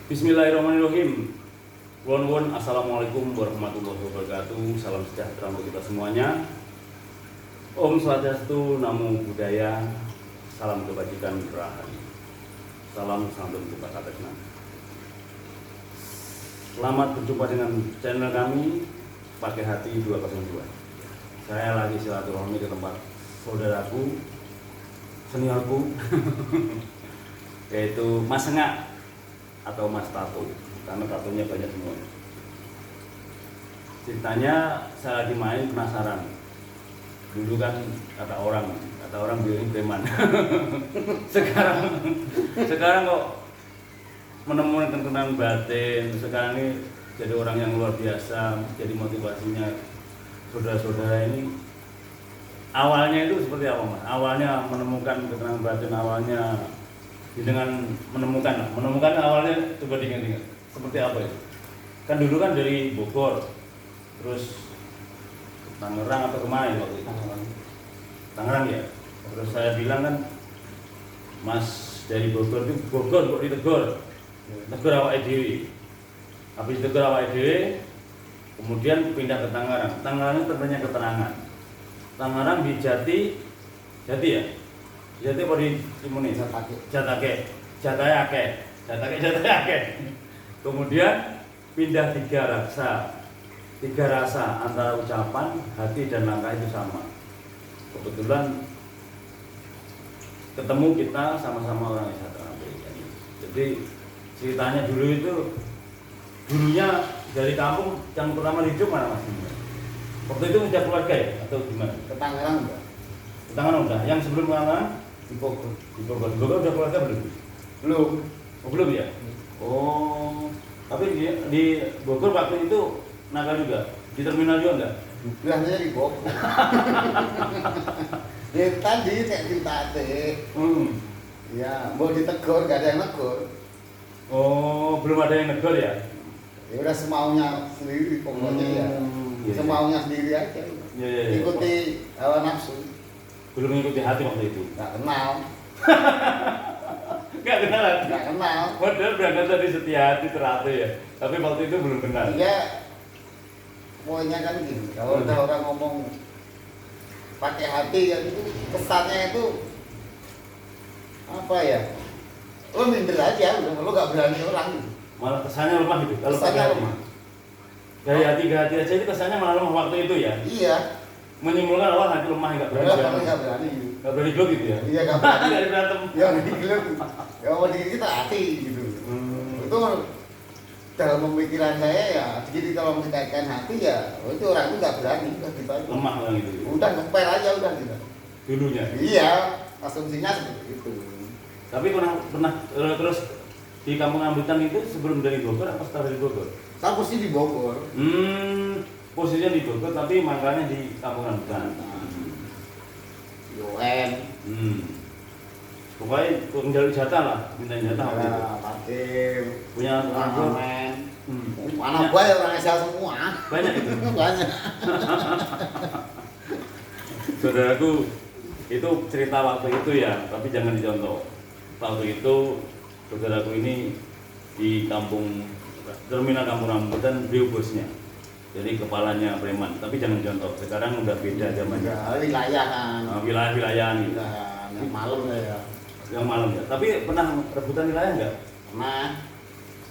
Bismillahirrahmanirrahim. Won, assalamualaikum warahmatullahi wabarakatuh. Salam sejahtera untuk kita semuanya. Om Swastiastu, Namo Buddhaya. Salam kebajikan rahayu. Salam santun buka katekna. Selamat berjumpa dengan channel kami Pakai Hati 202. Saya lagi silaturahmi ke tempat saudaraku, seniorku, yaitu Mas Engak atau Mas Tato, karena tatonya banyak semua. Ceritanya saya lagi main penasaran. Dulu kan kata orang beliau preman. sekarang kok menemukan ketenangan batin. Sekarang ini jadi orang yang luar biasa. Jadi motivasinya saudara-saudara ini. Awalnya itu seperti apa, Mas? Awalnya menemukan ketenangan batin, awalnya dengan menemukan awalnya, coba diingat-ingat seperti apa itu? Kan dulu kan dari Bogor, terus Tangerang atau kemana waktu itu? Tangerang ya. Terus saya bilang kan, Mas dari Bogor itu Bogor kok ditegur, tegur awak dewe. Habis tegur awak dewe, kemudian pindah ke Tangerang. Tangerang itu terbanyak keterangan. Tangerang di Jati ya. Jati apa di Simoni? Jatake. Kemudian pindah tiga rasa antara ucapan, hati dan langkah itu sama. Kebetulan ketemu kita sama-sama orang Islam. Jadi ceritanya dulunya dari kampung yang pertama hidup mana Mas? Waktu itu udah keluarga ya atau gimana? Ke Tangerang enggak? Ke Tangerang udah. Yang sebelum Tangerang Di Bogor. Di Bogor udah keluarga belum? Belum. Oh belum ya? Oh, tapi di Bogor waktu itu nakal juga? Di terminal juga enggak? Bilangnya di Bogor. Ya tadi cek cerita ya, mau ditegur, gak ada yang negur. Oh, belum ada yang negur ya? Ya udah semaunya sendiri pokoknya ya. Iya. Semaunya sendiri aja. Iya. Ikuti hawa nafsu. Belum mengikuti hati waktu itu? Gak kenal. Gak kenalan? Gak kenal. Padahal berangkat tadi setia hati teratur ya. Tapi waktu itu belum kenal. Iya. Pokoknya kan gini, kalau ada orang ngomong pakai hati ya itu kesannya itu apa ya? Lo minder aja, udah lo gak berani orang gitu. Malah kesannya lemah gitu. Kalau Kesannya pakai hati. lemah. Dari hati ke hati aja itu kesannya malah lemah waktu itu ya. Iya. Menyimpulkan awal hati lemah nggak berani. Gak berani gitu. Nggak berani glow gitu ya. Iya gak berani. Dari berantem. Ya digelap. Ya mau diri kita hati gitu. Itu dalam pemikiran saya ya, jadi kalau mengkaitkan hati ya, itu orang itu nggak berani, udah gitu aja. Lemah lah gitu. Udah ngepel aja udah gitu. Dulunya. Iya, asumsinya seperti itu. Tapi pernah terus di kampung rambutan itu sebelum dari Bogor apa setelah dari Bogor? Saya posisi di Bogor. Posisinya di Bogor tapi makanya di kampung rambutan. UN. Pokoknya menjalin jatah lah, minta jatah waktu itu. Patim. Punya orang Amen. Anak gua ya orang Asia semua. banyak itu. Banyak. Saudaraku, itu cerita waktu itu ya, tapi jangan dicontoh. Waktu itu saudaraku ini di terminal kampung rambutan beliau bosnya. Jadi kepalanya preman, tapi jangan contoh. Sekarang udah beda zamannya. Wilayahan. Wilayah-wilayahan gitu. Wilayahan yang malam ya. Yang malam ya. Tapi pernah rebutan wilayah nggak?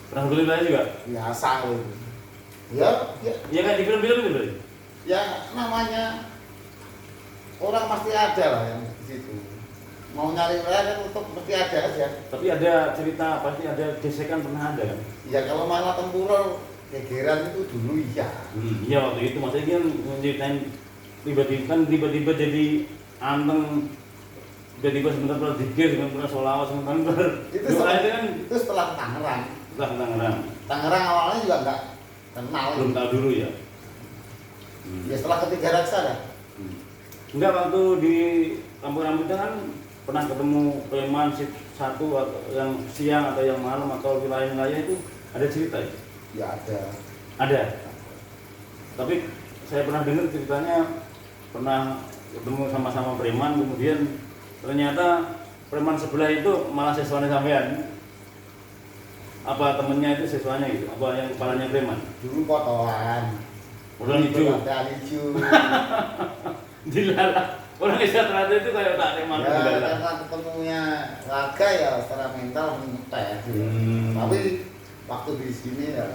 Pernah rebutan wilayah juga? Biasa gitu. Ya, Iya kan di film-film itu berarti? ya namanya orang pasti ada lah yang di situ. Mau nyari wilayah kan tetap pasti ada aja. Tapi ada cerita, pasti ada gesekan pernah ada kan? Ya kalau malah tempurung gegeran itu dulu iya. Iya waktu itu maksudnya kan menceritain tiba-tiba jadi anteng, tiba-tiba sebentar dikir, sebentar sholawat, sebentar Itu setelah Tangerang. Setelah Tangerang. Tangerang awalnya juga enggak kenal. Belum tahu dulu ya. Ya setelah ketiga raksa kan. Enggak, waktu di kampung rambutan kan pernah ketemu preman satu atau yang siang atau yang malam atau wilayah-wilayah itu ada cerita ya? Ya ada. Ada. Tapi saya pernah dengar ceritanya pernah ketemu sama-sama preman, kemudian ternyata preman sebelah itu malah siswane sampean. apa temennya itu siswanya gitu? Apa yang kepalanya preman? Dulu kotoran. Orang hijau. Ada hijau. Dilalah. Orang Islam ternyata itu kayak tak preman Ya, dilalah. karena ketemunya laga ya secara mental mengetes. Tapi waktu di sini ya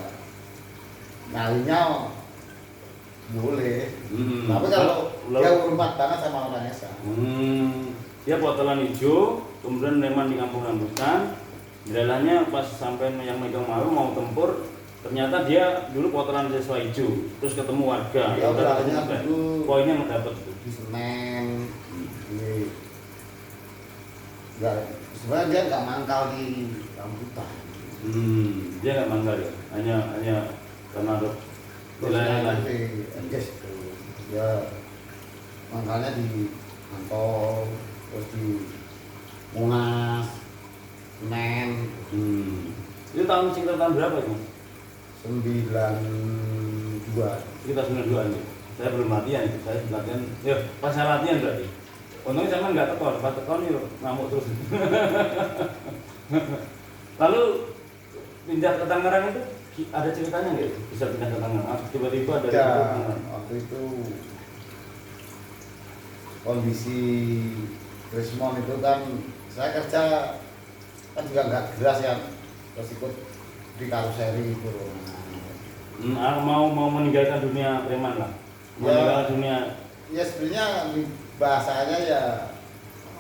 nyalinya boleh. Tapi kalau dia hormat banget sama orang Esa. Dia potolan hijau, kemudian preman di kampung rambutan. Dilalahnya pas sampai yang megang malu mau tempur, ternyata dia dulu potongan siswa hijau, terus ketemu warga. Ya udah dulu poinnya nggak dapet tuh. di semen. Enggak, sebenarnya dia nggak mangkal di rambutan. Dia nggak manggal ya, hanya karena ada wilayah lain. Ya mangkalnya di Ancol, terus di Monas, Senen. Itu sekitar tahun berapa itu? 92. Sekitar 92 nih. Saya belum latihan, saya latihan. Ya pas saya latihan berarti. Untungnya zaman nggak tekor, pas tekor nih ngamuk terus. Lalu pindah ke Tangerang itu ada ceritanya nggak? Bisa pindah ke Tangerang? Tiba-tiba ada Ya, Tangerang. waktu itu kondisi Krismon itu kan saya kerja kan juga nggak jelas ya, terus ikut di karuseri itu. Mau meninggalkan dunia preman lah, meninggalkan dunia. Ya sebenarnya bahasanya ya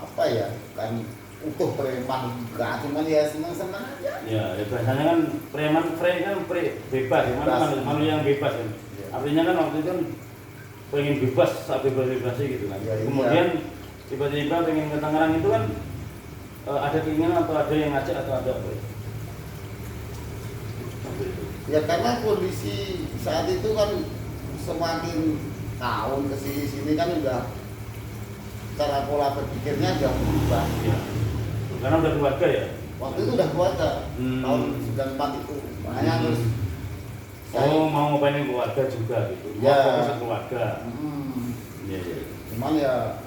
apa ya, kan utuh preman enggak, cuman ya senang-senang aja. Ya biasanya kan preman kan bebas, mana manusia yang bebas kan. Ya. Artinya kan waktu itu kan pengen bebas, saat bebas-bebasnya gitu kan. Ya, iya. Kemudian tiba-tiba pengen ke Tangerang itu kan ada keinginan atau ada yang ngajak atau ada apa ya? Ya karena kondisi saat itu kan semakin tahun ke sini kan udah cara pola berpikirnya udah berubah. Ya. Karena udah keluarga ya. Waktu itu udah keluarga, tahun 94 itu. Makanya terus mau ngapain keluarga juga gitu. Mau Ya. fokus ke keluarga. Iya. Cuman ya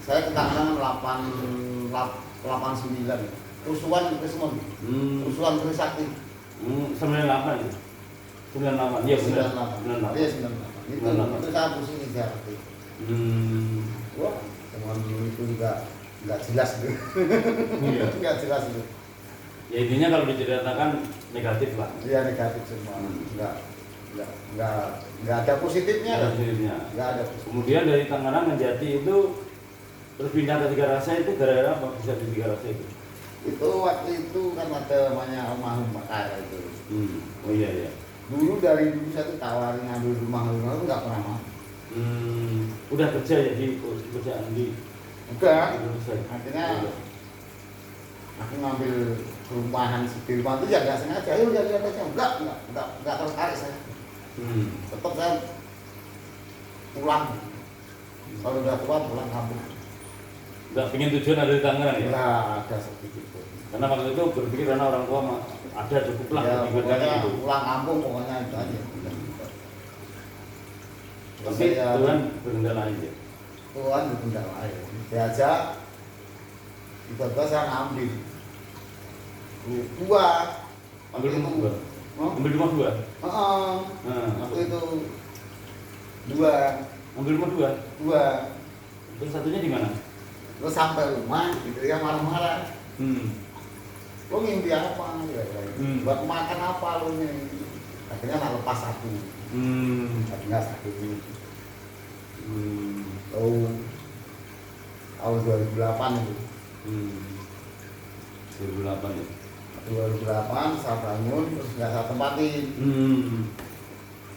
saya ke Tangerang 89. Kerusuhan Krismon. Kerusuhan Trisakti. 98 itu. 98. Iya benar. 98. Iya 98. Itu saya pusing di Jakarta. Wah, teman itu juga nggak jelas itu. Iya. Nggak jelas itu. Ya intinya kalau diceritakan negatif lah. Iya negatif semua. Nggak ada positifnya. Ada positifnya. Nggak ada positif. Kemudian dari Tangerang ke Jati itu terus pindah ke Tiga Rasa itu gara-gara apa bisa di Tiga Rasa itu? Itu waktu itu kan ada namanya almarhum Pak Kara itu. Oh iya. Dulu saya tuh tawarin ngambil rumah itu nggak pernah mau. Udah kerja ya di pekerjaan di Enggak. Indonesia. Akhirnya aku ngambil perumahan Sudirman itu ya nggak sengaja. Ayo lihat aja. Enggak tertarik saya. Tetap saya pulang. Kalau udah tua pulang kampung. Nggak pengen tujuan ada di Tangerang ya? Nggak ada seperti itu. Karena waktu itu berpikir karena orang tua ada cukup lah Ya, di pokoknya itu. pulang kampung pokoknya itu aja. Tapi Tuhan berkehendak lain ya. Tuhan berkehendak lain. Diajak, tiba-tiba saya ngambil. Dua. Ambil rumah dua. Hah? Ambil rumah dua. Waktu itu dua. Ambil rumah dua. Terus satunya di mana? Terus sampai rumah, gitu ya marah-marah. Lo ngimpi apa? Ya, buat makan apa lo nih? Akhirnya tak lepas satu. Akhirnya satu. Tahun 2008 itu. 2008 ya. 2008 saya bangun terus nggak saya tempatin.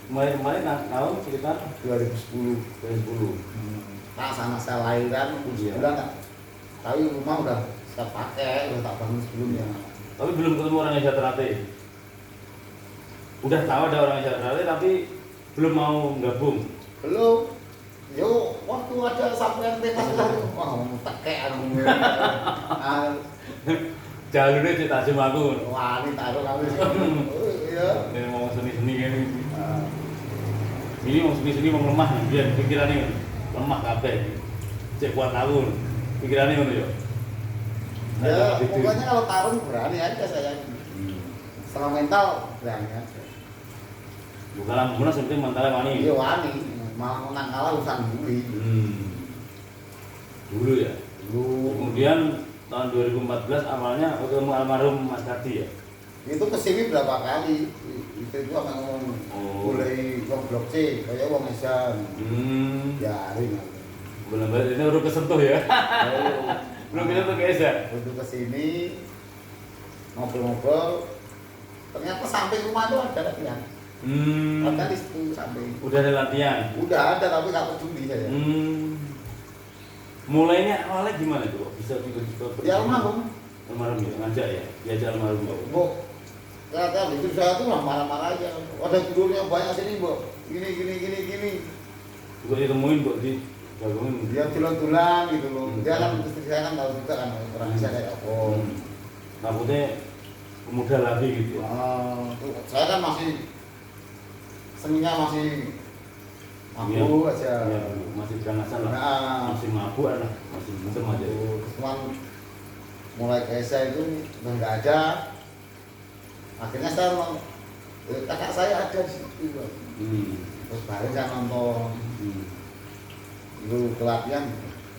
Kemarin tahun sekitar 2010. Nah sama saya lahiran udah nggak. Tapi rumah udah saya pakai, udah tak bangun sebelumnya. Tapi belum ketemu orang yang Jatrate. Udah tahu ada orang yang Jatrate tapi belum mau gabung. Belum. Yo, waktu ada sampean tekas itu, wah mau tekek anu. Jalurnya cek tajam aku. Wah, ini taruh kami sih. Iya. Ini mau seni-seni gini. Ini mau seni-seni mau lemah, biar pikirannya lemah kabeh. Cek kuat aku. Pikirannya ngono yo. Ya, pokoknya kalau tarung berani aja saya. Sama mental berani aja. Bukan langsung seperti mentalnya wani. Iya wani, malah menang kalah urusan buli. Dulu ya. Dulu Kemudian tahun 2014 awalnya ketemu almarhum Mas Kardi ya. itu kesini berapa kali? Itu apa ngomong? Mulai goblok sih, kayak wong esan. Ya, hari Belum ini udah kesentuh ya. Belum bisa tuh guys ya. Untuk kesini ngobrol-ngobrol, ternyata sampai rumah tuh ada latihan. Ada di situ sampai. Udah ada latihan. Udah ada tapi nggak peduli saya. Mulainya awalnya gimana tuh? Bisa ikut Ya almarhum. Almarhum ya, ngajak ya? Diajak almarhum ya? Bu, kata itu saya tuh marah-marah aja. Ada judulnya banyak sini, Bu. Gini. Juga ditemuin kok di gabungin. Dia tulang-tulang gitu loh. Dia kan istri saya kan tahu juga kan orang saya kayak apa. Takutnya pemuda lagi gitu ya? Saya kan masih seninya masih mabuk aja. Ya, masih gangasan lah. Nah, Masih mabuk lah, masih hitam aja. cuman mulai ke SA itu udah nggak ada. Akhirnya saya kakak saya ada di situ. Terus baru saya nonton. Itu pelatihan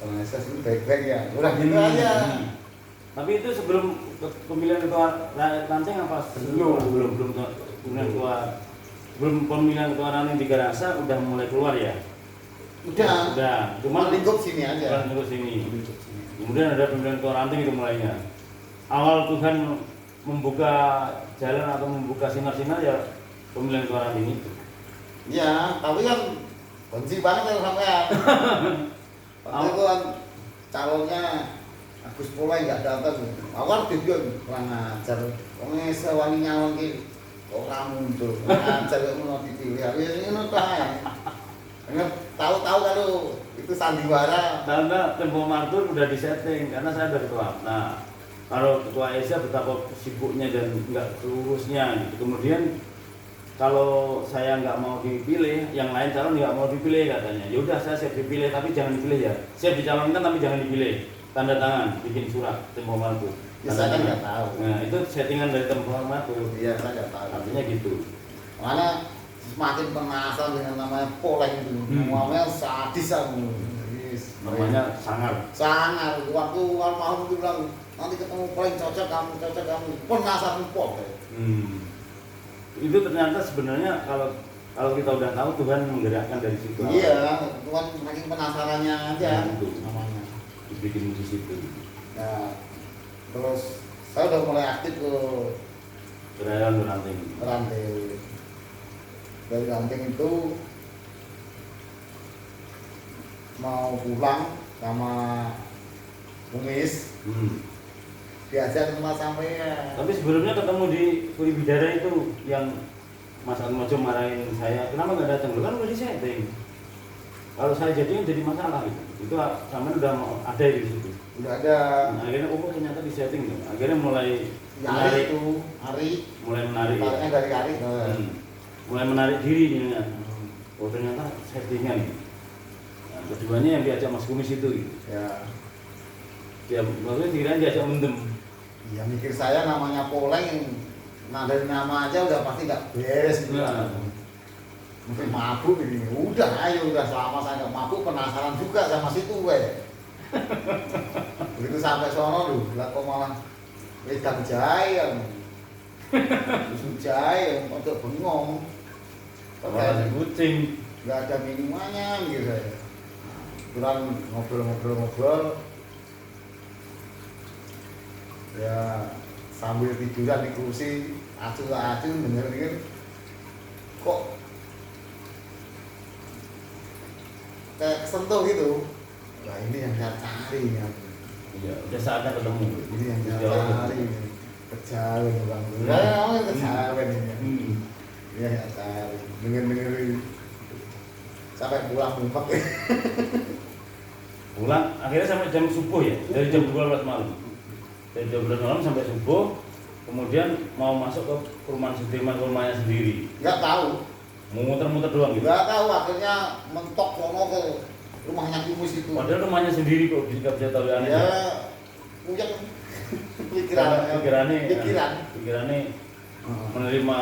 orang SA itu baik-baik ya. Udah gitu aja. Tapi itu sebelum pemilihan ketua rakyat Lanceng apa? Belum pemilihan ketua. Belum pemilihan ketua ranting di Garasa udah mulai keluar ya? Udah. Cuma lingkup sini aja. Lingkup sini. Kemudian ada pemilihan ketua ranting itu mulainya. Awal Tuhan membuka jalan atau membuka sinar-sinar ya pemilihan ketua ranting itu. Iya, tapi kan benci banget kalau sampean. Waktu itu kan calonnya Agus Polai nggak datang. Awal dia kurang ajar. Wong sewani nyalon ki orang muncul, ajar mau dipilih. Ya ini nonton. Tahu-tahu kalau itu sandiwara. Karena Tempo Martur udah disetting karena saya dari ketua. Nah, kalau ketua Asia betapa sibuknya dan nggak terurusnya gitu. Kemudian kalau saya nggak mau dipilih, yang lain calon nggak mau dipilih katanya. Ya udah saya siap dipilih tapi jangan dipilih ya. Siap dicalonkan tapi jangan dipilih. Tanda tangan, bikin surat Tempo Martur. Ya, saya kan nggak tahu. Nah itu settingan dari Tempo Martur. Iya, saya nggak tahu. Artinya gitu. Mana semakin penasaran dengan namanya Poleng itu. Namanya sadis aku. Namanya sangar. Sangar. Waktu almarhum itu bilang nanti ketemu Poleng cocok kamu. Penasaran Poleng. Itu ternyata sebenarnya kalau kita udah tahu Tuhan menggerakkan dari situ. Iya, Tuhan makin penasarannya aja. Itu Namanya. Bikin musisi itu. Nah, terus saya udah mulai aktif ke Kerayan ranting. ranting. Dari ranting itu mau pulang sama Kumis diajak ke rumah sampean. Tapi sebelumnya ketemu di Puri Bidara itu yang Mas Atmojo marahin saya, kenapa nggak datang? Lu kan udah disetting. Kalau saya jadi masalah gitu. Itu sama udah ada di situ. Udah ada. Nah, akhirnya ternyata disetting tuh. Akhirnya mulai Menarik itu, mulai menarik. Taruhnya dari Ari. Mulai menarik diri ya. Oh ternyata settingan. Nah, keduanya yang diajak Mas Kumis itu gitu. Ya. Ya maksudnya kira diajak mendem. Ya mikir saya namanya Poleng, nah dari nama aja udah pasti nggak beres gitu. Mungkin mabuk ini. Udah ayo udah selama saya nggak mabuk penasaran juga sama situ gue. Begitu sampai sono lu, lah kok malah wedang jahe. Susu jahe untuk bengong. Malah kucing. Nggak ada minumannya gitu saya. Kurang ngobrol. Ya sambil tiduran di kursi, acuh denger kok kayak kesentuh gitu. Nah ini yang saya cari ya. Iya, udah saatnya ketemu. Ini yang saya cari. Kejawen bang. Ya, kejawen ini. Iya yang cari. Denger sampai pulang ngumpet. Pulang akhirnya sampai jam subuh ya, dari jam 12 malam. Dari jam 12 malam sampai subuh, kemudian mau masuk ke perumahan Sudirman, rumahnya sendiri. Nggak tahu. Mau muter-muter doang gitu. Nggak tahu akhirnya mentok sono ke rumahnya Kumus itu. Padahal rumahnya sendiri kok bisa tahu aneh. Ya, puyeng. pikirannya menerima,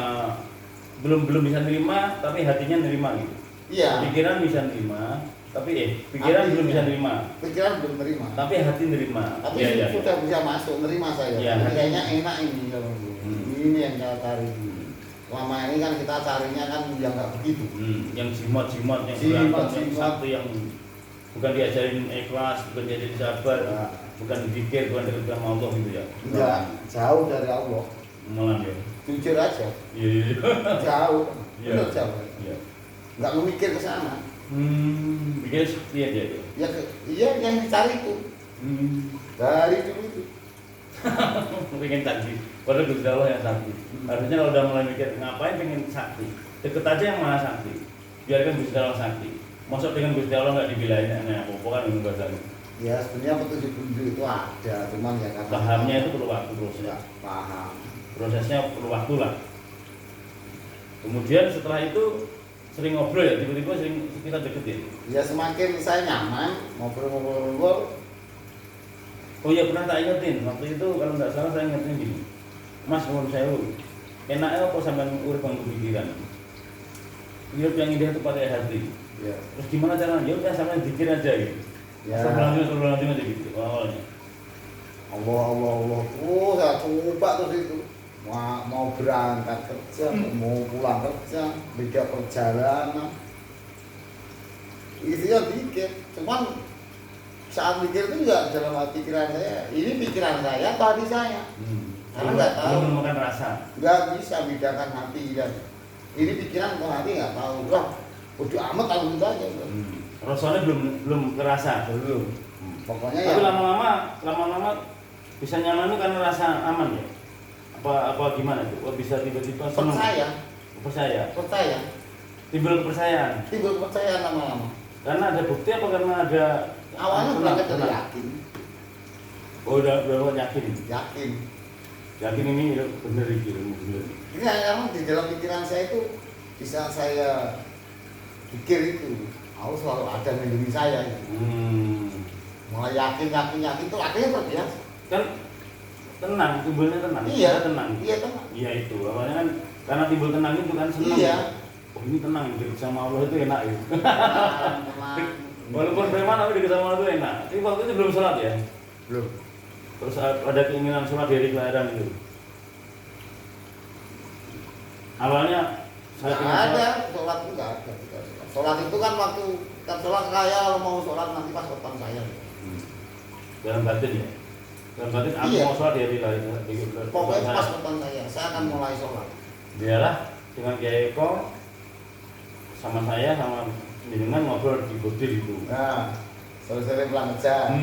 belum bisa nerima tapi hatinya nerima gitu. Iya. Pikiran bisa nerima tapi pikiran belum bisa nerima. Pikiran belum nerima. Tapi hati nerima. Tapi Ya, sudah bisa masuk nerima saya. Ya, Kayaknya enak ini. Ini yang saya cari. Lama ini kan kita carinya kan yang nggak begitu. Yang jimat-jimat, yang berantem, yang satu, yang bukan diajarin ikhlas, bukan diajarin sabar, bukan dikir, bukan dekat sama Allah gitu ya. Enggak, jauh dari Allah. Malah ya. Jujur aja. Iya. Jauh. Iya. Benar jauh. Iya. Nggak memikir ke sana. Pikir seperti aja ya. Ya, iya yang dicari itu. Dari dulu itu. Pengen sakti, padahal Gusti Allah yang sakti. Harusnya kalau udah mulai mikir ngapain pengen sakti, deket aja yang maha sakti. Biarkan Gusti Allah sakti. Masuk dengan Gusti Allah nggak dibilangin aneh apa kan ini bahasanya. Ya sebenarnya petunjuk itu ada, cuman ya kata Pahamnya itu perlu waktu proses. ya, paham. Prosesnya perlu waktu lah. Kemudian setelah itu sering ngobrol ya, tiba-tiba sering kita deketin. Ya semakin saya nyaman ngobrol-ngobrol. Oh iya pernah tak ingetin, waktu itu kalau nggak salah saya ingetin gini, Mas menurut saya enaknya apa sampean urip nganggo pikiran. Hidup yang indah itu pakai hati. Ya. Terus gimana caranya? Ya udah sampean zikir aja gitu. Ya. Sebelum aja gitu awalnya. Allah. Oh, saya coba terus itu. Mau berangkat kerja, mau pulang kerja, beda perjalanan. Isinya dikit, cuman saat mikir itu enggak dalam hati pikiran saya. Ini pikiran saya atau hati saya? Karena nggak tahu. Belum menemukan rasa. Nggak bisa bedakan hati dan ini pikiran atau hati nggak tahu. Wah, udah amat kalau gitu aja. Rasanya belum kerasa. Belum. Pokoknya Tapi ya. lama-lama bisa nyaman itu karena rasa aman ya. Apa gimana tuh? Bisa tiba-tiba senang. Percaya. Timbul kepercayaan. Timbul kepercayaan lama-lama. Karena ada bukti apa karena ada Awalnya berangkat dari yakin. Oh udah yakin. Yakin Ini bener gitu, bener. ini karena di dalam pikiran saya itu bisa saya pikir itu Allah selalu ada melindungi saya gitu. Mulai yakin itu akhirnya terbiasa Kan tenang, timbulnya tenang. iya tenang. Iya itu awalnya kan karena timbul tenang itu kan senang. Iya. Oh ini tenang, hidup sama Allah itu enak ya. tenang. Walaupun preman tapi hidup sama Allah itu enak. Tapi waktu itu belum sholat ya. Belum. Terus ada keinginan sholat dari kelahiran itu. Awalnya saya Nggak ada sholat itu nggak ada. Sholat itu kan waktu kita sholat saya mau sholat nanti pas depan saya. dalam batin ya. Dalam batin aku Iya. mau sholat di hari lahir. Pokoknya pas depan saya akan mulai sholat. Dialah dengan Kiai Eko sama saya sama jenengan ngobrol di Bodir itu. Nah, sore-sore pulang kerja.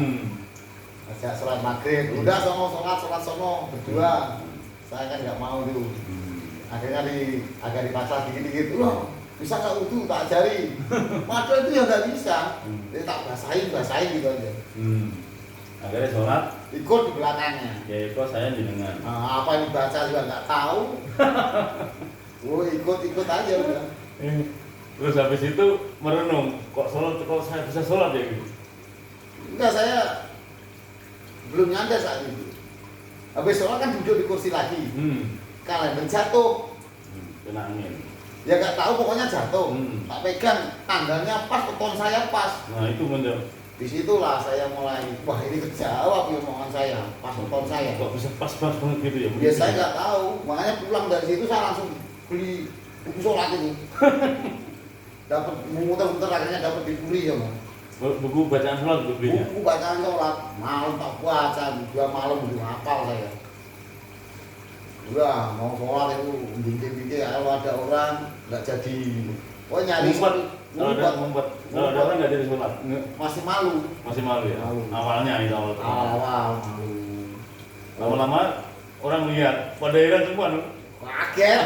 Ajak sholat maghrib. Udah sholat sono berdua. Saya kan nggak mau tuh. Akhirnya agak dipaksa dikit-dikit. Loh, bisa nggak wudhu tak ajari. Padahal itu ya nggak bisa. Jadi tak basahin gitu aja. Akhirnya sholat. Ikut di belakangnya. Kiai Eko saya jenengan. Nah, apa yang dibaca juga nggak tahu. Oh ikut aja udah. Terus habis itu merenung, kok saya bisa sholat ya gitu. Enggak, saya belum nyadar saat itu. Habis sholat kan duduk di kursi lagi. Kalender jatuh. Kena angin. Ya nggak tahu pokoknya jatuh. Tak pegang tanggalnya pas, beton saya pas. Nah itu bener. Disitulah saya mulai, wah ini kejawab ya omongan saya, pas beton saya. Kok bisa pas-pas banget gitu ya? Ya saya nggak tahu, makanya pulang dari situ saya langsung beli buku sholat itu. Dapat muter-muter akhirnya dapat dibeli ya mas. Buku bacaan sholat gue belinya. Buku bacaan sholat, malam tak baca, 2 malam belum hafal saya. Udah mau sholat itu bikin-bikin kalau ada orang nggak jadi. Oh nyari Kalau ada orang nggak jadi sholat. masih malu. Masih malu ya. Malu. Awalnya itu awal. Awal malu. Lama-lama orang lihat pada heran semua nih. Kaget.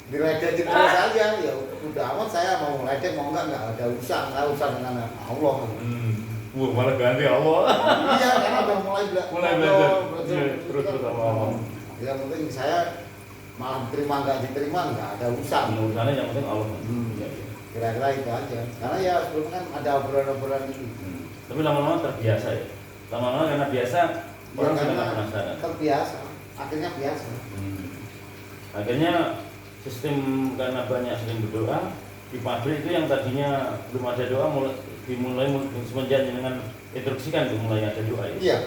Diledekin terus aja ya udah amat saya mau meledek mau enggak ada urusan dengan Allah. Malah ganti Allah. Iya karena udah mulai belajar. Terus sama Allah. Yang penting saya malah diterima nggak ada urusan. Urusannya yang penting Allah. Kira-kira itu aja. Karena ya sebelumnya kan ada obrolan-obrolan itu. Tapi lama-lama terbiasa ya. Lama-lama karena biasa orang Ya, sudah karena nggak penasaran. terbiasa, akhirnya biasa. Akhirnya sistem karena banyak sering berdoa di pabrik itu yang tadinya belum ada doa dimulai semenjak dengan instruksikan itu mulai ada doa itu. Iya.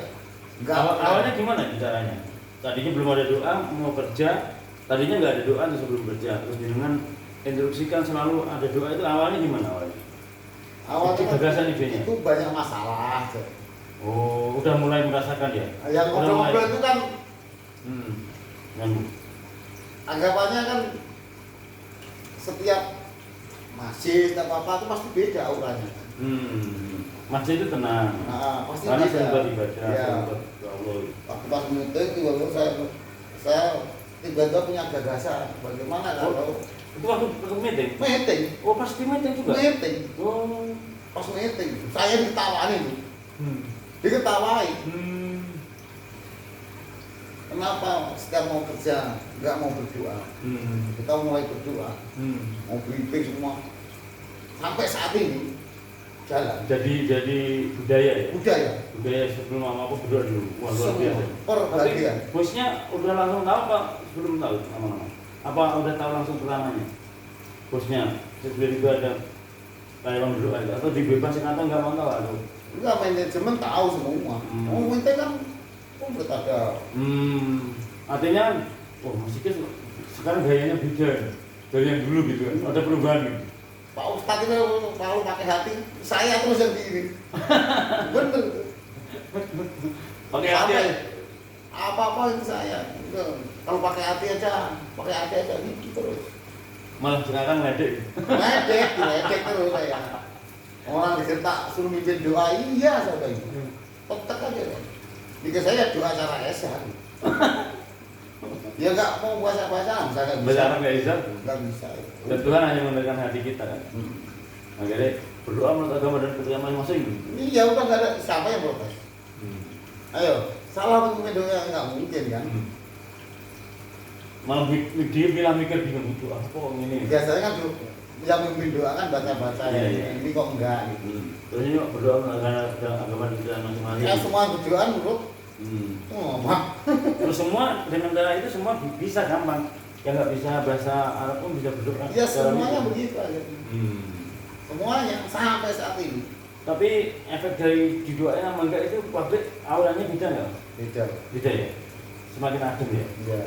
Awalnya gimana caranya? Tadinya belum ada doa, mau kerja, tadinya nggak ada doa terus sebelum kerja, terus dengan instruksikan selalu ada doa itu awalnya gimana awalnya? Awalnya Itu gagasan idenya. itu banyak masalah. Oh, udah mulai merasakan ya? Yang Udah ngobrol-ngobrol mulai. itu kan Yang anggapannya kan setiap masjid apa itu pasti beda auranya. masjid itu tenang. Nah, pasti Karena beda. sering beribadah, Ya. sering berdoa. Waktu pas meeting tiba-tiba saya tiba-tiba punya gagasan bagaimana kalau Itu waktu meeting. meeting, Oh, pasti meeting juga. meeting, Oh. pas meeting saya ditawain, Hmm. diketawain. Hmm. Kenapa setiap mau kerja nggak mau berdoa? Kita mulai berdoa, mau briefing semua. Sampai saat ini jalan. Jadi budaya ya. Budaya Sebelum apa berdoa dulu. Wah, luar semua biasa. perbagian. Tapi bosnya udah langsung tahu apa sebelum tahu nama-nama? Apa udah tahu langsung pertamanya? Bosnya tiba-tiba ada karyawan berdoa itu atau dibebasin atau nggak mau tahu atau? Enggak, manajemen tahu semua. Mau meeting kan udah ada. Artinya, wah masih sekarang gayanya beda dari yang dulu gitu kan. Ada perubahan gitu. Pak Ustadz itu kalau pakai hati, saya terus yang gini. Bener. Pakai hati. Sampai apa-apa itu saya. Kalau pakai hati aja gitu terus. Malah sekarang ledek. Ledek terus saya. Orang disertak suruh mimpin doa, iya saya bilang. Tetep aja. Jika saya doa cara esa. Ya nggak mau bahasa-bahasa, saya nggak bisa. Bahasa Arab nggak bisa. Nggak bisa. Dan Tuhan hanya memberikan hati kita kan. Akhirnya berdoa menurut agama dan kepercayaan masing-masing. Iya udah nggak ada siapa yang protes. Ayo, salah memimpin doa nggak mungkin kan? Malah dia bilang mikir bingung itu apa ini. Biasanya kan yang memimpin doa kan baca-baca Iya, ya. iya. Ini kok enggak gitu. Terus ini berdoa menurut agama dan kepercayaan masing-masing. Ya semua berdoa menurut Terus semua dengan cara itu semua bisa gampang. Yang nggak bisa bahasa Arab pun bisa berdoa. ya semuanya begitu aja. Semuanya sampai saat ini. Tapi efek dari didoain sama enggak itu pabrik awalnya beda nggak? Beda. Beda ya? Semakin adem ya? Iya.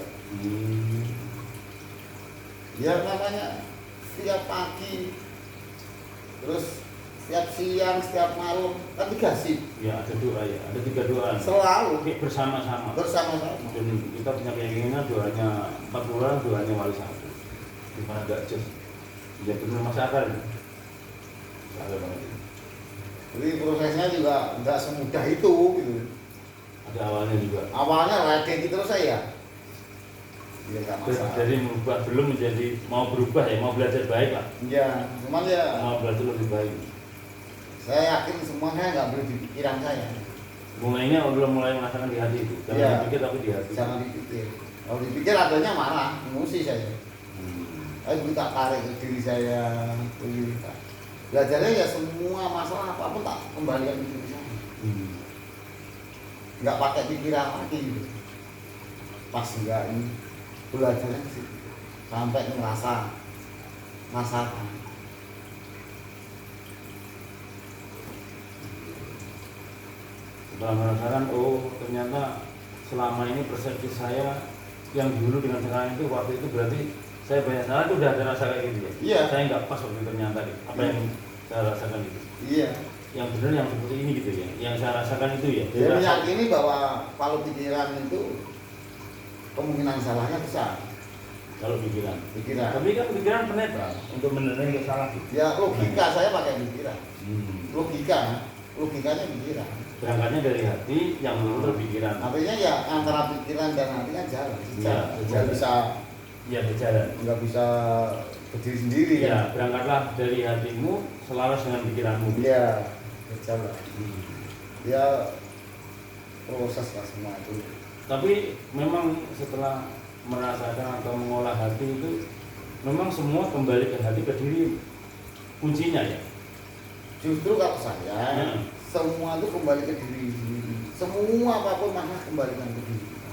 Ya namanya setiap pagi, terus setiap siang, setiap malam kan 3 shift. Ya ada doa ya, ada 3 doa. Selalu Oke, bersama-sama. bersama-sama. Dan kita punya keyakinan doanya 4 bulan, doanya wali satu. Gimana gak just? Ya benar masuk akal. Ada banget. Jadi prosesnya juga nggak semudah itu gitu. Ada awalnya juga. Awalnya ledek gitu terus saya. Ya nggak masalah. Dari merubah belum menjadi mau berubah ya, mau belajar baik lah. Ya, cuman ya Mau belajar lebih baik. saya yakin semuanya nggak boleh di pikiran saya. Mulainya belum mulai merasakan di hati itu. Jangan Iya. dipikir tapi di hati. Jangan dipikir. Kalau dipikir adanya marah, emosi saya. Saya minta tarik ke diri saya, minta. Belajarnya ya semua masalah apapun tak kembalikan ke diri saya. Nggak pakai pikiran lagi gitu. Pas enggak ini belajarnya ke situ. Sampai ngerasa masakan. Setelah merasakan, oh ternyata selama ini persepsi saya yang dulu dengan sekarang itu waktu itu berarti saya banyak salah itu udah ada rasa kayak gitu ya. Iya. Saya nggak pas waktu itu ternyata apa yang saya rasakan itu. Iya. Yang benar yang seperti ini gitu ya. Yang saya rasakan itu ya. Dia meyakini bahwa kalau pikiran itu kemungkinan salahnya besar. Kalau pikiran. Pikiran. Tapi kan pikiran penetral untuk menilai yang salah. Ya logika saya pakai pikiran. Logikanya pikiran. Berangkatnya dari hati yang menurut pikiran. Artinya ya antara pikiran dan hati kan jalan. Iya, Nggak bisa Ya berjalan. nggak bisa berdiri sendiri kan. Ya berangkatlah dari hatimu selaras dengan pikiranmu. Iya, berjalan. Ya proses lah semua itu. Tapi memang setelah merasakan atau mengolah hati itu memang semua kembali ke hati ke diri kuncinya ya. Justru kalau saya Hmm. semua itu kembali ke diri sendiri. semua apapun masalah kembalikan ke diri kita.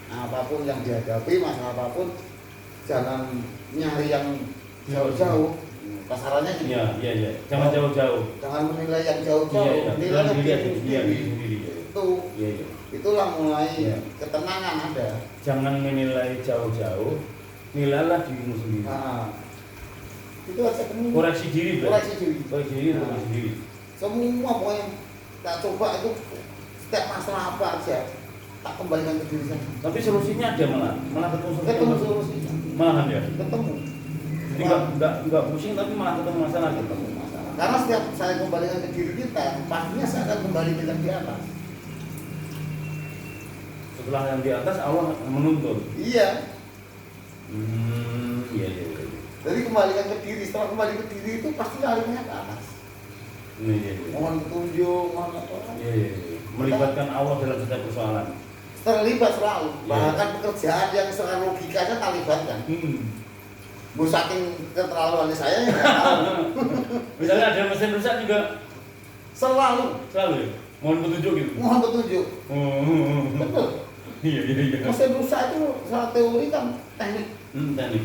Apapun yang dihadapi, masalah apapun, jangan nyari yang jauh-jauh. Kasarannya gitu. Iya. Jangan jauh-jauh. Jangan menilai yang jauh-jauh. Iya. Nilai Bukan diri aja. diri Iya, sendiri. diri sendiri. Itu, Iya. itulah mulai Iya. ketenangan ada. Jangan menilai jauh-jauh, nilailah dirimu sendiri. Nah, itu aja kemudian. Koreksi diri, Bro. Koreksi diri. Koreksi diri, koreksi diri. Semua pokoknya tak coba itu setiap masalah apa aja tak kembalikan ke diri saya. Tapi solusinya ada malah Ketemu solusinya. malahan ya. Ketemu. Jadi nggak pusing tapi malah ketemu masalah gitu. Masalah. Karena setiap saya kembalikan ke diri kita, pastinya saya akan kembali ke yang di atas. Setelah yang di atas Allah menuntun. Iya. Iya. Jadi kembalikan ke diri. Setelah kembali ke diri itu pasti larinya ke atas. Iya. Mohon petunjuk, mohon apa. Iya. Melibatkan Allah dalam setiap persoalan. Terlibat selalu. Iya. Bahkan pekerjaan yang secara logikanya tak libatkan. Bu saking keterlaluan saya ya nggak tahu. Misalnya ada mesin rusak juga Selalu ya. Mohon petunjuk gitu. mohon petunjuk. Betul. Iya. Mesin rusak itu secara teori kan teknik. Teknik.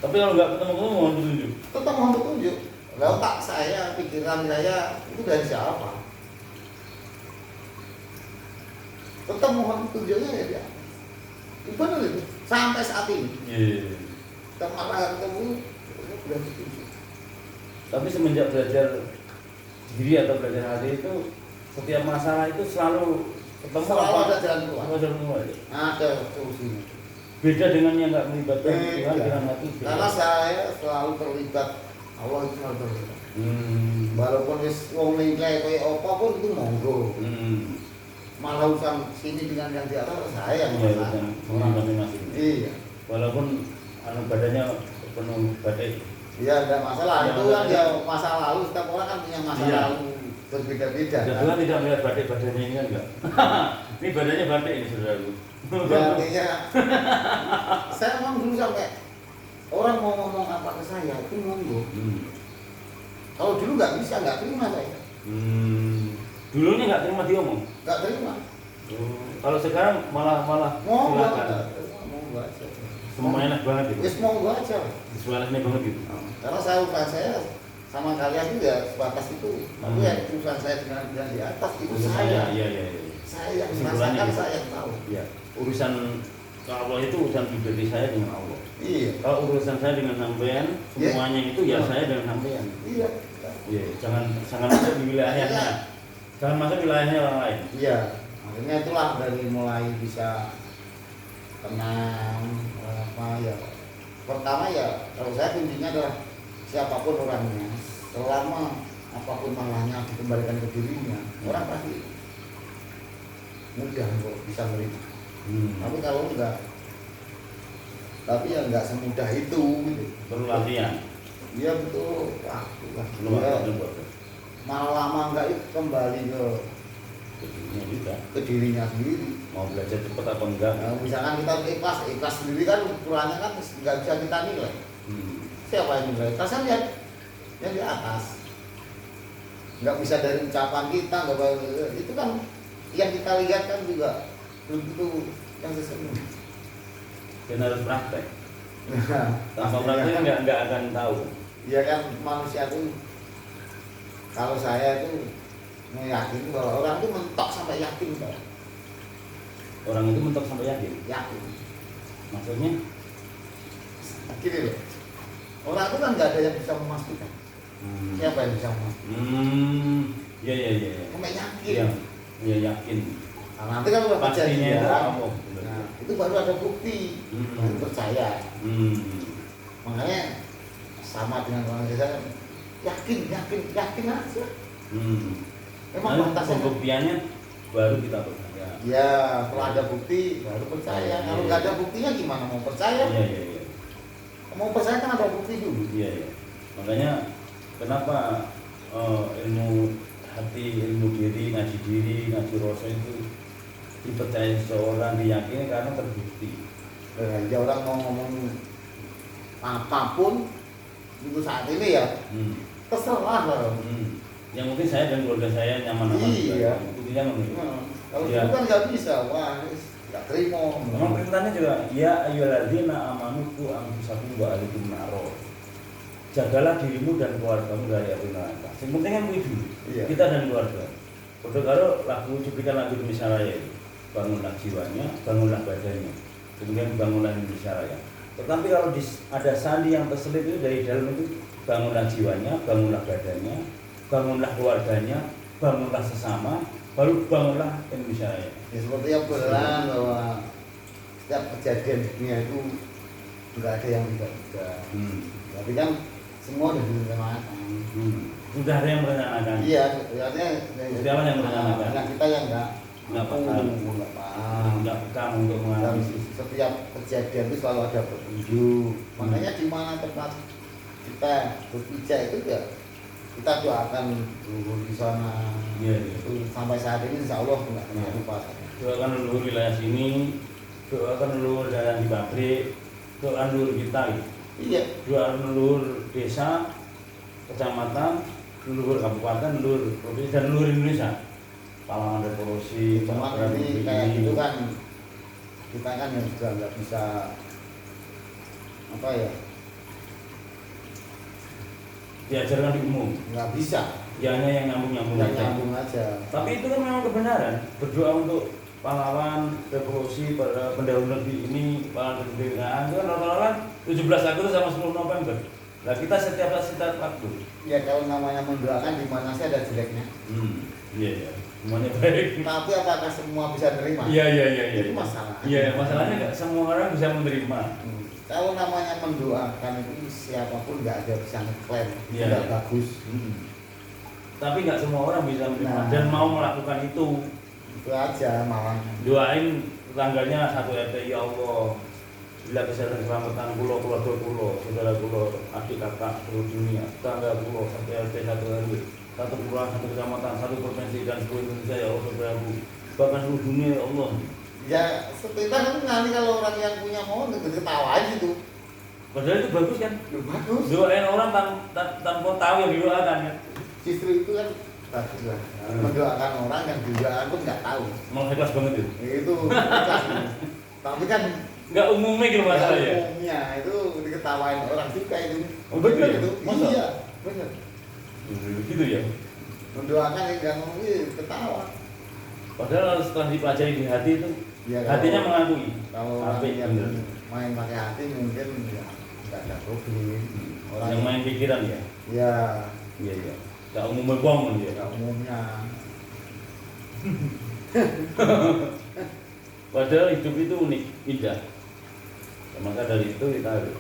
Tapi kalau nggak ketemu mohon petunjuk. Tetap mohon petunjuk. Lah otak saya, pikiran saya itu dari siapa? Tetap mohon petunjuknya ya dia. Itu benar itu. Sampai saat ini. Iya. Kita malah ketemu sudah petunjuk. Tapi semenjak belajar diri atau belajar hati itu setiap masalah itu selalu ketemu Selalu apa? ada jalan keluar. Ada jalan keluar. Ya? Ada solusinya. Beda dengan yang nggak melibatkan Beda. Tuhan dengan hati. Beda. Karena saya selalu terlibat. Allah itu selalu terlibat. Walaupun wis wong nilai kayak apa pun itu monggo. Malah urusan sini dengan yang di atas saya yang Iya, masalah. orang masing-masing. Iya. Walaupun badannya penuh badai. Iya, enggak masalah. Ya, Itu kan ya. ya masa lalu. Setiap orang kan punya masa Iya. lalu berbeda-beda. Ya, Kan? Tuhan tidak melihat badai-badainya ini kan enggak. Ini badannya badai ini saudaraku. Ya, artinya saya memang dulu sampai orang mau ngomong apa ke saya itu monggo. Kalau dulu nggak bisa, nggak terima saya. Dulunya nggak terima diomong. Nggak terima. Kalau sekarang malah Monggo silakan. monggo aja. Semuanya enak banget gitu. Wis monggo aja. Visualisasinya banget gitu. Karena saya sama kalian itu ya sebatas itu. Tapi ya urusan saya dengan yang di atas itu saya. Iya. Saya yang Kesimpulannya merasakan, gitu. saya yang tahu. Iya. Urusan kalau Allah itu urusan pribadi saya dengan Allah. Iya. Kalau urusan saya dengan sampean, semuanya itu ya saya dengan sampean. Iya. Iya, jangan masuk di wilayahnya. Jangan masuk wilayahnya orang lain. Iya. Akhirnya itulah dari mulai bisa tenang apa ya. Pertama ya kalau saya kuncinya adalah siapapun orangnya, selama apapun malahnya dikembalikan ke dirinya, orang pasti mudah kok bisa menerima. Tapi kalau enggak, tapi ya enggak semudah itu gitu. Perlu latihan. Iya betul. Wah, Belum ada buat malah lama enggak itu kembali dirinya juga. ke dirinya sendiri. Mau belajar cepat apa enggak? Nah, misalkan kita ikhlas sendiri kan ukurannya kan nggak bisa kita nilai. Siapa yang nilai? Kita saya lihat yang di atas. Nggak bisa dari ucapan kita, itu kan yang kita lihat kan juga belum tentu yang sesungguhnya. Dan harus praktek. Tanpa praktek nggak akan tahu. Iya kan manusia itu kalau saya itu meyakini bahwa orang itu mentok sampai yakin Pak. Orang itu mentok sampai yakin. Yakin. Maksudnya? Gini loh. Orang itu kan nggak ada yang bisa memastikan. Siapa yang bisa memastikan? Iya. Sampai yakin. Iya yakin. Nah, nanti kan udah Pastinya kejadian. itu Allah. Nah, itu baru ada bukti. Baru percaya. Makanya sama dengan orang saya yakin aja. Memang Nah, pantasnya. pembuktiannya baru kita percaya. Ya, kalau ada bukti baru percaya. Kalau nggak ada buktinya gimana mau percaya? Iya. Mau percaya kan ada bukti dulu. Iya. Makanya kenapa ilmu hati, ilmu diri, ngaji rasa itu dipercaya seseorang, diyakini karena terbukti. Ya orang mau ngomong apapun itu saat ini ya terserah lah. Yang mungkin saya dan keluarga saya nyaman-nyaman. Iya. Buktinya menurut. Kalau Iya. dulu kan nggak bisa, wah nggak terima. Memang perintahnya juga ya ayyuhalladzina amanu qu anfusakum wa ahlikum naro. Jagalah dirimu dan keluargamu dari api neraka. Yang penting kan itu Iya. kita dan keluarga. Padahal kalau lagu cuplikan lagu Indonesia Raya itu, bangunlah jiwanya, bangunlah badannya, kemudian bangunlah Indonesia Raya. Tetapi kalau ada sandi yang terselip itu dari dalam itu, bangunlah jiwanya, bangunlah badannya, bangunlah keluarganya, bangunlah sesama, baru bangunlah Indonesia Raya. Ya seperti yang bilang bahwa setiap kejadian di dunia itu nggak ada yang tidak. Tapi kan semua udah direncanakan. Sudah ada yang merencanakan. Iya, artinya Siapa yang merencanakan? Nah, kita yang nggak paham. nggak paham. Nggak pekam untuk Dan mengalami. setiap kejadian itu selalu ada petunjuk. Makanya di mana tempat kita berpijak itu ya kita doakan dulu di sana. Iya, iya. Itu sampai saat ini insya Allah nggak pernah lupa. Doakan leluhur wilayah sini, doakan leluhur daerah di pabrik, doakan leluhur kita gitu. Iya. Doakan leluhur desa, kecamatan, leluhur kabupaten, leluhur provinsi dan leluhur Indonesia. Pahlawan revolusi, Cuma pahlawan ini republik kayak ini. gitu kan kita kan yang juga nggak bisa apa ya, Diajarkan di umum, nggak bisa ya hanya yang nyambung-nyambung yang aja. nyambung aja. Tapi itu kan memang kebenaran. Berdoa untuk pahlawan revolusi pada pendahulu negeri ini, pahlawan kemerdekaan itu kan rata-rata 17 Agustus sama 10 November. Nah kita setiap waktu. Ya kalau namanya mendoakan di mana sih ada jeleknya. Iya iya. Semuanya baik. Tapi apakah semua bisa nerima? Iya iya iya. Itu masalah. Iya masalahnya nggak semua orang bisa menerima. Kalau namanya mendoakan itu siapapun nggak ada bisa ngeklaim Iya, nggak iya. bagus. Tapi nggak semua orang bisa menerima Nah. dan mau melakukan itu. Itu aja malah. Doain tetangganya satu RT, ya Allah. Bila kesehatan keselamatan pulau pulau saudara pulau, adik kakak seluruh dunia, tetangga pulau, satu RT, satu RW, satu kelurahan, satu kecamatan, satu provinsi dan seluruh Indonesia ya Allah saudaraku, bahkan seluruh dunia ya Allah. Ya seperti kan nanti kalau orang yang punya mau ketawain gitu. Padahal itu bagus kan? Ya, bagus. Doain orang tanpa tahu yang didoakan kan? Justru itu kan bagus lah. Mendoakan orang yang didoakan pun nggak tahu. Malah ikhlas banget itu. Itu ikhlas. Tapi kan Nggak umumnya gitu masalah ya? umumnya itu diketawain orang juga itu. Oh, betul ya? Itu. Masa? Iya, benar. Gitu ya? Mendoakan yang nggak mau ketawa. Padahal setelah dipelajari di hati itu, Ya, hatinya mengakui. kalau orang Apik, yang bener. main pakai hati mungkin ya nggak ada problem. Orang Yang main pikiran ya? ya Iya iya. Nggak umumnya bohong ya? nggak umumnya. Padahal hidup itu unik, indah. Maka dari itu kita harus.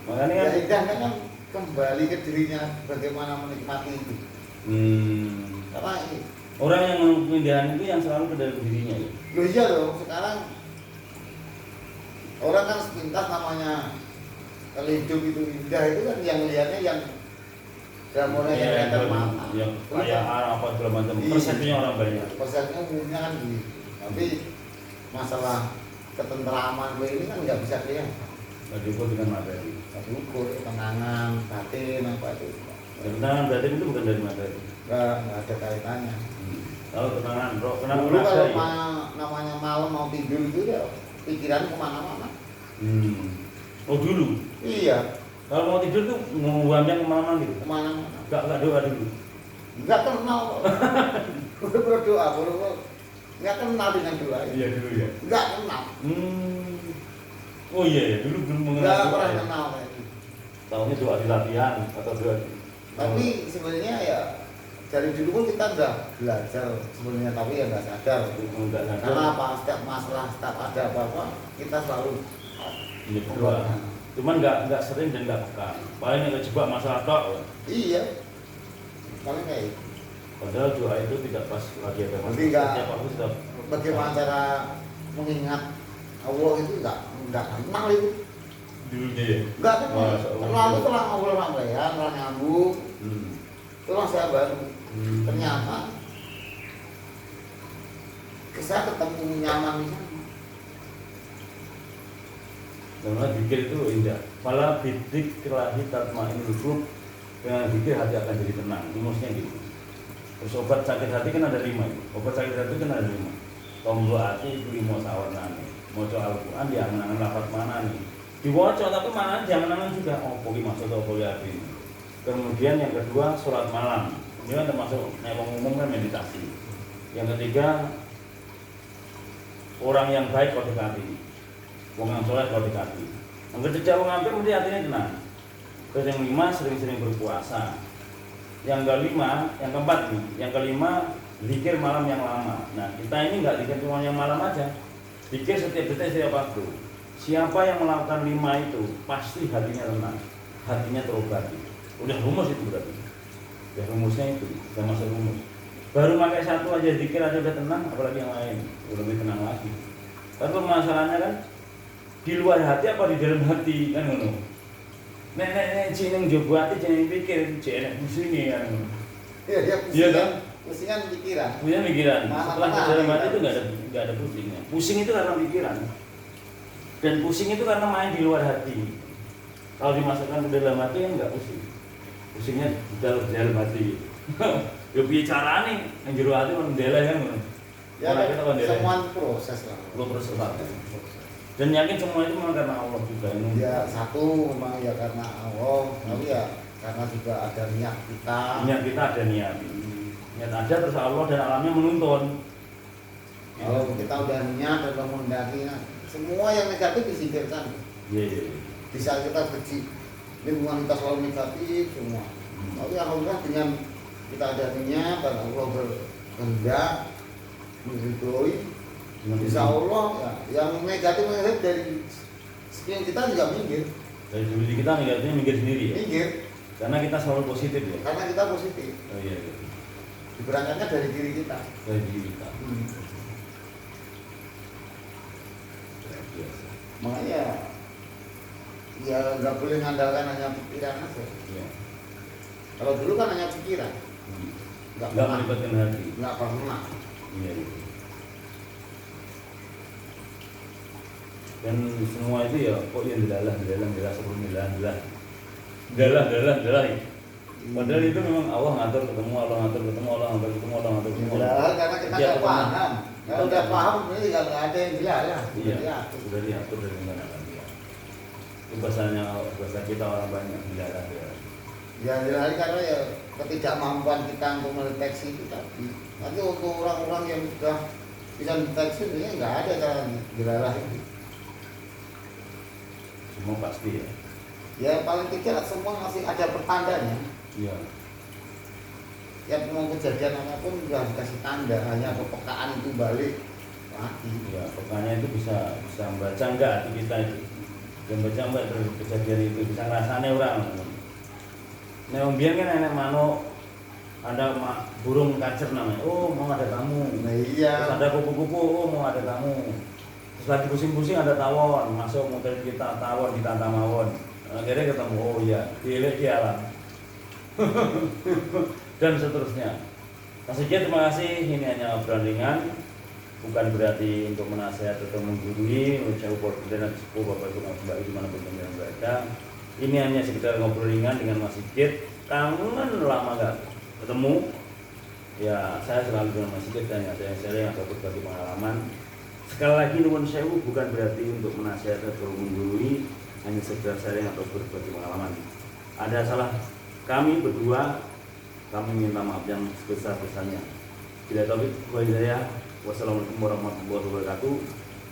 Makanya Ya kan, indahnya kan kembali ke dirinya bagaimana menikmati itu. Karena orang yang menemukan keindahan itu yang selalu ke dalam dirinya. Ya. loh iya loh sekarang orang kan sepintas namanya kalau hidup itu indah itu kan yang lihatnya yang gambarnya yang kelihatan mata. yang Terus kekayaan apa segala macam. Iya. Persepsinya orang banyak. persepsinya umumnya kan gitu. Tapi masalah ketentraman gue ini kan nggak bisa kelihatan. Nggak diukur dengan materi. Tapi ukur ketenangan, batin apa itu Ketenangan batin itu bukan dari materi. nggak ada kaitannya. Kalau ketenangan roh, kenapa Dulu kalau ya? namanya malam mau tidur itu ya pikiran kemana-mana. Oh dulu. Iya, Kalau mau tidur tuh nguamnya kemana-mana gitu. kemana-mana. Nggak doa dulu. Nggak kenal. Baru berdoa, baru nggak kenal dengan doa. Iya dulu ya. Nggak kenal. Oh iya ya, dulu belum mengenal Nggak doa pernah ya. kenal kayak gitu. Tahunya doa di latihan atau doa di. Tapi sebenarnya ya dari dulu pun kita udah belajar sebenarnya, tapi ya nggak sadar. Enggak sadar. Karena apa? Setiap masalah, setiap ada apa-apa, kita selalu Iya, berdoa. Cuman nggak sering dan nggak peka. Paling yang kejebak masalah tok. iya. Paling kayak gitu. Padahal doa itu tidak pas lagi ada masalah. Nanti nggak- Setiap waktu sudah. Bagaimana cara mengingat Allah itu nggak kenal itu. Dulunya ya. Enggak kenal. Masya Allah. Terlalu telah ngobrol sama ya, telah nyambung. Hmm. Itulah saya baru. Ternyata saya ketemu nyaman di sana. Karena zikir itu indah. Fala bidik kelahi tatmainul qulub. Dengan zikir hati akan jadi tenang. Rumusnya gitu. Terus obat sakit hati kan ada 5. Obat sakit hati kan ada 5. tombol ati iku limo sawarnane. Maca Al-Qur'an diangen-angen lafaz mana nih. Diwaca tapi mana jangan-jangan juga oh iki maksud apa ya ini. Kemudian yang kedua sholat malam. Ini kan termasuk yang umum kan meditasi. Yang ketiga orang yang baik kau dekati. Wong yang sholat kau dekati. Yang ketiga wong hampir mesti hatinya tenang. Terus yang kelima sering-sering berpuasa. Yang kelima, yang keempat nih, yang kelima zikir malam yang lama. Nah kita ini nggak zikir cuma yang malam aja, zikir setiap detik setiap waktu. Siapa yang melakukan 5 itu pasti hatinya tenang, hatinya terobati. Udah rumus itu berarti. Ya rumusnya itu, udah masuk rumus. Baru pakai satu aja zikir aja udah tenang, apalagi yang lain udah lebih tenang lagi. Tapi masalahnya kan di luar hati apa di dalam hati kan ngono. Nek jeneng jowo ati jeneng pikir, jeneng pusing kan. Iya, Iya kan? Pusingan pikiran. Punya pikiran. Malah Setelah tenang, dalam hati itu kita nggak ada pusingnya. Pusing itu karena pikiran. Dan pusing itu karena main di luar hati. Kalau dimasukkan ke dalam hati kan nggak pusing. Pusingnya di dalam hati. Ya piye carane nang jero hati mendele kan ngono. Ya, Orang kita mendele. semua proses lah. Lo terus dan yakin semua itu memang karena Allah juga ini. Ya satu memang ya karena Allah, tapi ya karena juga ada niat kita. Niat kita ada niat. Niat ada terus Allah dan alamnya menuntun. Kalau kita udah niat dan menghendaki, semua yang negatif disingkirkan. Iya. Bisa kita benci lingkungan kita selalu negatif semua. Tapi alhamdulillah dengan kita ada niat dan Allah berkehendak meridhoi, insya Allah ya, yang negatif dari sekian kita juga minggir. Dari dulu kita negatifnya minggir sendiri ya. Minggir. Karena kita selalu positif ya. Karena kita positif. Oh iya. Iya. Diberangkatnya dari diri kita. Dari diri kita. Biasa. Makanya ya nggak boleh mengandalkan hanya pikiran aja. Iya. Kalau dulu kan hanya pikiran, Nggak melibatkan hati. nggak pernah. Iya. Dan semua itu ya kok yang dalah sebelum dalah. Padahal itu memang Allah ngatur ketemu, Allah ngatur ketemu. Karena kita nggak paham. Kalau udah paham ini nggak ada yang jelas. Iya. Sudah diatur dari mana-mana dia. Itu bahasa kita orang banyak dilarang ya. Ya jelas karena ya ketidakmampuan kita untuk mendeteksi itu tadi. Nanti untuk orang-orang yang sudah bisa mendeteksi ini nggak ada cara jelas itu. Semua pasti ya. Ya paling tidak semua masih ada pertandanya. Iya. Ya mau kejadian apapun juga dikasih tanda, hanya kepekaan itu balik lagi. Ya, pokoknya itu bisa membaca enggak hati kita itu. Dan baca enggak dari kejadian itu bisa ngerasane orang. Nek wong biyen kan enek manuk ada burung kacer namanya. Oh, mau ada tamu. Nah iya. Terus ada kupu-kupu, oh mau ada tamu. Terus lagi pusing-pusing ada tawon, masuk mobil kita tawon ditantang mawon. Akhirnya ketemu, oh iya, dilek di alam. Dan seterusnya. Mas Sigit, terima kasih. Ini hanya obrolan ringan, bukan berarti untuk menasihat atau menggurui. Saya ukur dan sepuh Bapak Ibu Mbak dimanapun yang berada. Ini hanya sekedar ngobrol ringan dengan Mas Sigit. Kangen lama nggak ketemu. Ya, saya selalu dengan Mas Sigit dan saya sharing atau berbagi pengalaman. Sekali lagi nuwun sewu bukan berarti untuk menasihat atau menggurui, hanya sekedar sharing atau berbagi pengalaman. Ada salah kami berdua, kami minta maaf yang sebesar-besarnya. Bila taufik wa hidayah, wassalamualaikum warahmatullahi wabarakatuh.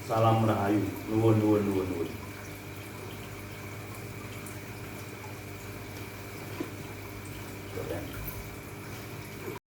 Salam rahayu, nuwun.